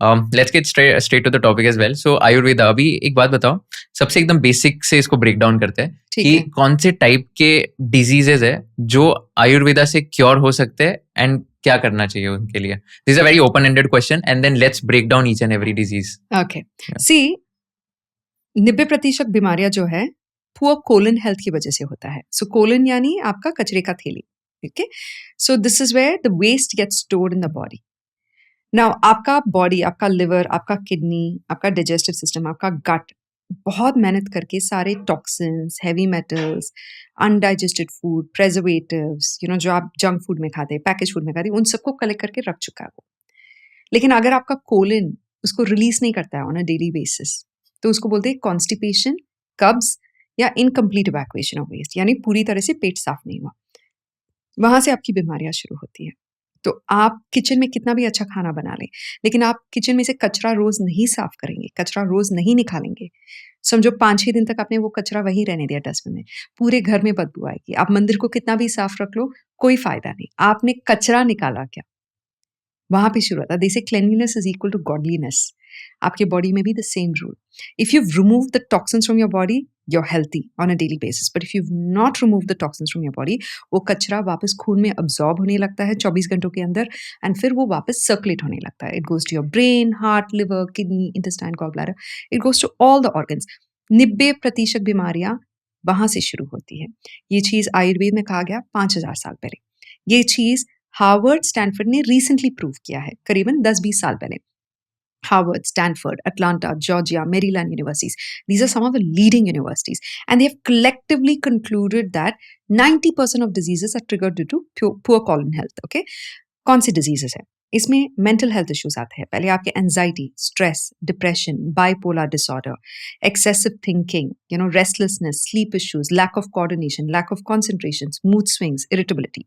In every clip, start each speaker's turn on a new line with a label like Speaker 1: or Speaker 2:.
Speaker 1: Let's get straight to the topic as well. So Ayurveda, अभी एक बात बताओ, सबसे एकदम बेसिक से इसको ब्रेक डाउन करते हैं
Speaker 2: ठीक
Speaker 1: कि
Speaker 2: है।
Speaker 1: कौन से टाइप के डिजीजेज है जो आयुर्वेदा से क्योर हो सकते हैं एंड क्या करना चाहिए उनके लिए. This is a very open ended question and then let's break down each and every disease.
Speaker 2: Okay, see 90% बीमारियां जो है पुअर कोलन हेल्थ की वजह से होता है. सो कोलन यानी आपका कचरे का थैली. Okay, so this is where the waste gets stored in the body. Now आपका बॉडी, आपका लिवर, आपका किडनी, आपका डाइजेस्टिव सिस्टम, आपका गट बहुत मेहनत करके सारे toxins, heavy metals, undigested food, preservatives, जो आप जंक फूड में खाते हैं, पैकेज फूड में खाते हैं, उन सबको कलेक्ट करके रख चुका है वो. लेकिन अगर आपका कोलिन उसको रिलीज नहीं करता है ऑन अ डेली बेसिस, तो उसको बोलते हैं कॉन्स्टिपेशन, कब्ज या इनकम्प्लीट इवैक्यूएशन ऑफ वेस्ट, यानी पूरी तरह से पेट साफ नहीं हुआ. वहां से आपकी बीमारियां शुरू होती है. तो आप किचन में कितना भी अच्छा खाना बना लें, लेकिन आप किचन में से कचरा रोज नहीं साफ करेंगे, कचरा रोज नहीं निकालेंगे, समझो 5-6 दिन तक आपने वो कचरा वही रहने दिया डस्टबिन में, पूरे घर में बदबू आएगी. आप मंदिर को कितना भी साफ रख लो, कोई फायदा नहीं. आपने कचरा निकाला क्या? वहां पे शुरू होता है. They say cleanliness is equal to godliness. आपके बॉडी में भी the same rule. If you remove the toxins from your body, you're healthy on a daily basis. But if you've not removed the toxins from your body, वो कचरा वापस खून में absorb होने लगता है 24 घंटों के अंदर, and फिर वो वापस circulate होने लगता है. It goes to your brain, heart, liver, kidney, intestine, gallbladder. It goes to all the organs. 90% बीमारियां वहां से शुरू होती है. ये चीज आयुर्वेद में कहा गया 5000 साल पहले. ये चीज हार्वर्ड, स्टैनफोर्ड ने रिसेंटली प्रूव किया है, करीबन 10-20 साल पहले. Harvard, Stanford, Atlanta, Georgia, Maryland universities. These are some of the leading universities. And they have collectively concluded that 90% of diseases are triggered due to poor colon health. Okay? कौन सी diseases है? इसमें mental health issues आते हैं. पहले आपके anxiety, stress, depression, bipolar disorder, excessive thinking, restlessness, sleep issues, lack of coordination, lack of concentration, mood swings, irritability.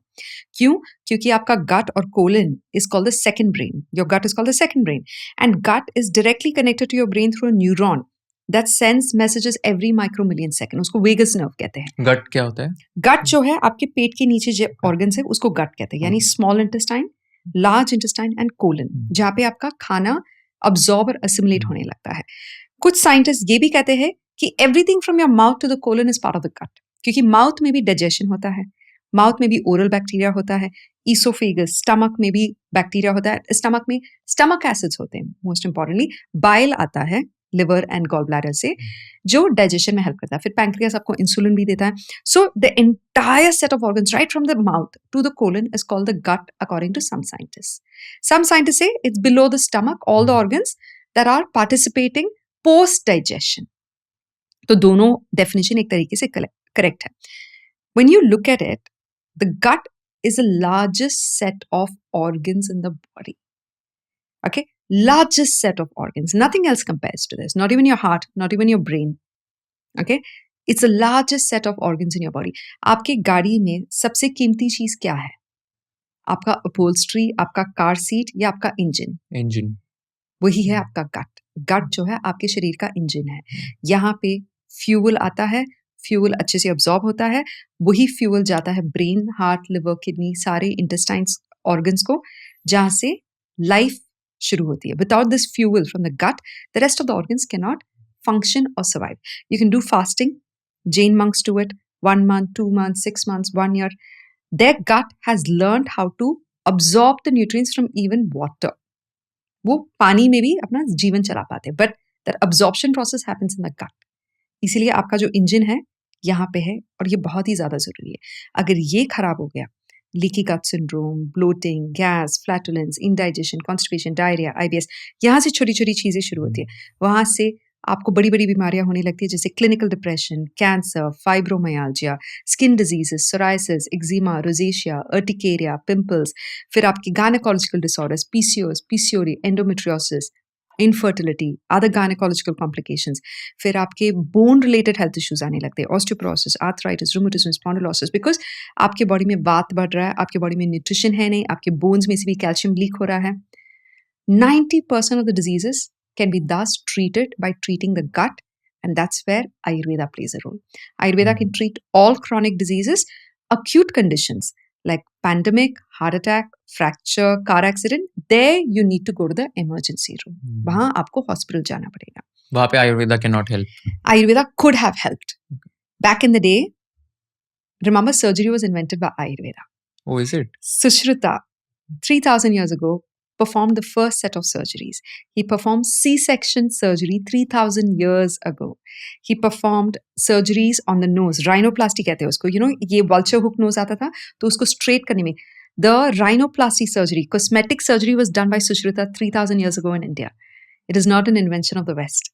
Speaker 2: क्यों? क्योंकि आपका gut और colon is called the second brain. Your gut is called the second brain. And gut is directly connected to your brain through a neuron that sends messages every micromillion second. उसको vagus nerve कहते हैं.
Speaker 1: गट क्या होता है?
Speaker 2: गट जो है आपके पेट के नीचे जो ऑर्गन्स है उसको गट कहते हैं, यानी small intestine, large intestine and colon, जहाँ पे आपका खाना अब्सॉर्ब और असिमुलेट होने लगता है. कुछ साइंटिस्ट ये भी कहते हैं कि everything from your mouth to the colon is part of the gut, क्योंकि माउथ में भी डाइजेशन होता है, माउथ में भी ओरल बैक्टीरिया होता है, ईसोफेगस स्टमक में भी बैक्टीरिया होता है, स्टमक में स्टमक एसिड्स होते हैं, मोस्ट इंपॉर्टेंटली बाइल आता है लिवर एंड गॉल ब्लैडर से, जो डाइजेशन में हेल्प करता है. फिर पैंक्रियास आपको इंसुलिन भी देता है. So the entire set of organs right from the mouth to the colon is called the gut according to some scientist. Some scientist say it's below the stomach all the organs that are participating post digestion. तो दोनों definition एक तरीके से correct है. When you look at it, the gut is the largest set of organs in the body. Okay? Largest set of organs. Nothing else compares to this. Not even your heart, not even your brain. Okay? It's the largest set of organs in your body. आपके गाड़ी में सबसे कीमती चीज क्या है? आपका upholstery, आपका कार सीट या आपका इंजन?
Speaker 1: इंजन.
Speaker 2: वही है आपका गट. गट जो है आपके शरीर का इंजन है. यहाँ पे फ्यूल आता है, फ्यूल अच्छे से अब्सॉर्ब होता है, वही फ्यूल जाता है ब्रेन, हार्ट, लिवर, किडनी, सारे इंटेस्टाइन्स ऑर्गन्स को, जहां से लाइफ शुरू होती है. Without this fuel from the gut, the rest of the organs can not function or survive. You can do fasting. Jain monks do it 1 month, 2 months, 6 months, 1 year. Their gut has learned how to absorb the nutrients from even water. वो पानी में भी अपना जीवन चला पाते हैं, but that absorption process happens in the gut. इसीलिए आपका जो इंजन है यहाँ पे है, और ये बहुत ही ज्यादा जरूरी है. अगर ये खराब हो गया, leaky gut syndrome, bloating, gas, flatulence, indigestion, constipation, diarrhoea, IBS, यहाँ से छोटी छोटी चीजें शुरू होती है. वहां से आपको बड़ी बड़ी बीमारियां होने लगती है, जैसे clinical depression, cancer, fibromyalgia, skin diseases, psoriasis, eczema, rosacea, urticaria, pimples, फिर आपकी gynaecological disorders, PCOS, PCOD, endometriosis, infertility, other gynaecological complications, फिर आपके बोन रिलेटेड हेल्थ इश्यूज आने लगते हैं, osteoporosis, arthritis, rheumatism, spondylosis, because आपके बॉडी में वात बढ़ रहा है, आपके बॉडी में न्यूट्रिशन है नहीं, आपके बोन्स में से भी कैल्शियम लीक हो रहा है. 90% of the diseases can be thus treated by treating the gut, and that's where Ayurveda plays a role. Ayurveda can treat all chronic diseases, acute conditions like pandemic, heart attack, fracture, car accident, there you need to go to the emergency room.
Speaker 1: Hmm.
Speaker 2: वहाँ आपको hospital जाना पड़ेगा.
Speaker 1: वहाँ पे Ayurveda cannot help.
Speaker 2: Ayurveda could have helped. Back in the day, remember surgery was invented by Ayurveda.
Speaker 1: Oh, is it?
Speaker 2: Sushruta, 3,000 years ago, performed the first set of surgeries. He performed C-section surgery 3,000 years ago. He performed surgeries on the nose. Rhinoplasty कहते हैं उसको. You know, ये vulture hook nose आता था, तो उसको straight करने में. The rhinoplasty surgery, cosmetic surgery was done by Sushruta 3,000 years ago in India. It is not an invention of the West.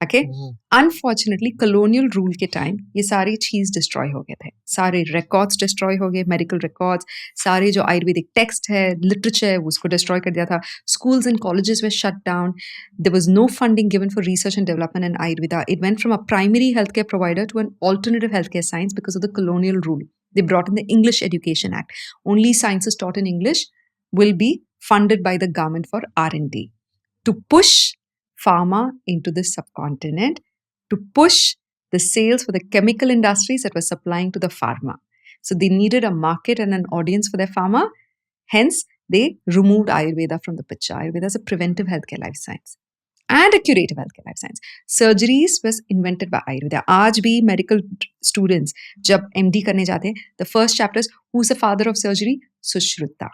Speaker 2: Okay?
Speaker 1: Oh.
Speaker 2: Unfortunately, colonial rule के time ये सारी चीज destroy हो गए थे. सारे records destroy हो गए, medical records, सारे जो आयुर्वेदिक text है, literature है, उसको destroy कर दिया था. Schools and colleges were shut down. There was no funding given for research and development in Ayurveda. It went from a primary healthcare provider to an alternative healthcare science because of the colonial rule. They brought in the English Education Act. Only sciences taught in English will be funded by the government for R&D. To push pharma into this subcontinent, to push the sales for the chemical industries that were supplying to the pharma. So they needed a market and an audience for their pharma. Hence, they removed Ayurveda from the picture. Ayurveda is a preventive healthcare life science and a curative healthcare life science. Surgeries was invented by Ayurveda. आज भी medical students जब MD करने जाते हैं, the first chapter is who's the father of surgery? Sushruta.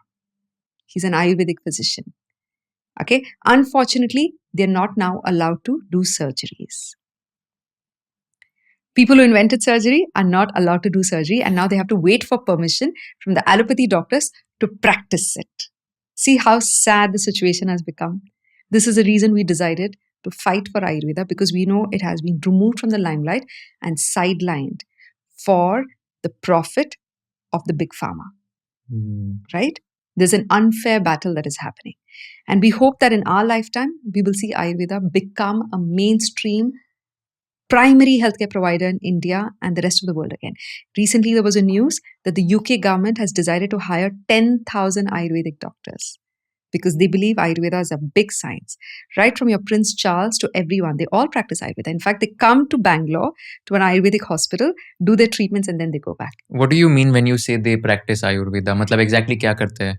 Speaker 2: He's an Ayurvedic physician. Okay. Unfortunately, they're not now allowed to do surgeries. People who invented surgery are not allowed to do surgery, and now they have to wait for permission from the allopathy doctors to practice it. See how sad the situation has become. This is the reason we decided to fight for Ayurveda, because we know it has been removed from the limelight and sidelined for the profit of the big pharma. Right? There's an unfair battle that is happening. And we hope that in our lifetime, we will see Ayurveda become a mainstream primary healthcare provider in India and the rest of the world again. Recently, there was a news that the UK government has decided to hire 10,000 Ayurvedic doctors because they believe Ayurveda is a big science. Right from your Prince Charles to everyone, they all practice Ayurveda. In fact, they come to Bangalore to an Ayurvedic hospital, do their treatments, and then they go back.
Speaker 1: What do you mean when you say they practice Ayurveda? मतलब exactly क्या करते हैं?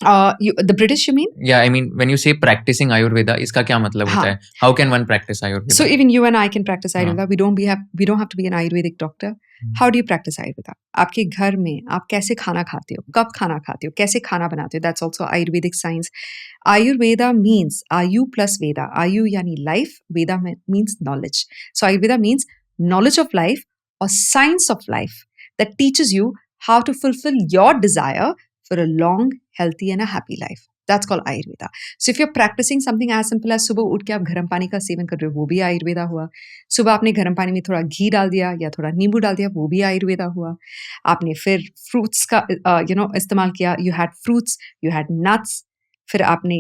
Speaker 2: The British, you mean?
Speaker 1: Yeah, I mean when you say practicing Ayurveda, इसका क्या मतलब होता है? How can one practice Ayurveda?
Speaker 2: So even you and I can practice Ayurveda. We don't have to be an Ayurvedic doctor. How do you practice Ayurveda? आपके घर में आप कैसे खाना खाते हो? कब खाना खाते हो? कैसे खाना बनाते हो? That's also Ayurvedic science. Ayurveda means Ayu plus Veda. Ayu yani life. Veda means knowledge. So Ayurveda means knowledge of life or science of life that teaches you how to fulfill your desire for a long, healthy and a happy life. That's called Ayurveda. So if you're practicing something as simple as सुबह उठ के आप गर्म पानी का seven कर रहे हो, वो भी आयुर्वेदा हुआ. सुबह आपने गर्म पानी में थोड़ा घी डाल दिया या थोड़ा नींबू डाल दिया, वो भी आयुर्वेदा हुआ. आपने फिर फ्रूट्स का इस्तेमाल किया. You had fruits, you had nuts. फिर आपने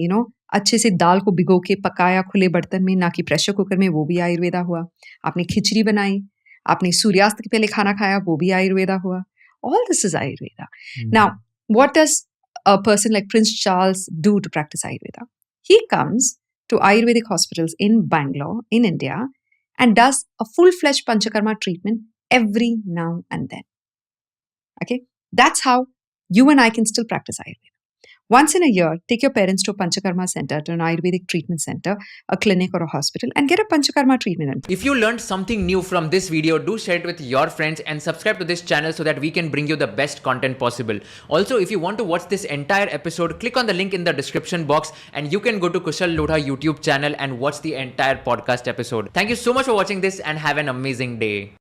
Speaker 2: अच्छे से दाल को भिगो के पकाया खुले बर्तन में, ना कि प्रेशर कुकर में, वो भी आयुर्वेदा हुआ. आपने खिचड़ी बनाई, आपने सूर्यास्त के पहले खाना खाया, वो भी आयुर्वेदा हुआ. All this is Ayurveda. Now, what does a person like Prince Charles do to practice Ayurveda? He comes to Ayurvedic hospitals in Bangalore, in India, and does a full-fledged Panchakarma treatment every now and then. Okay? That's how you and I can still practice Ayurveda. Once in a year, take your parents to a Panchakarma center, to an Ayurvedic treatment center, a clinic or a hospital, and get a Panchakarma treatment.
Speaker 1: If you learned something new from this video, do share it with your friends and subscribe to this channel so that we can bring you the best content possible. Also, if you want to watch this entire episode, click on the link in the description box and you can go to Kushal Lodha YouTube channel and watch the entire podcast episode. Thank you so much for watching this and have an amazing day.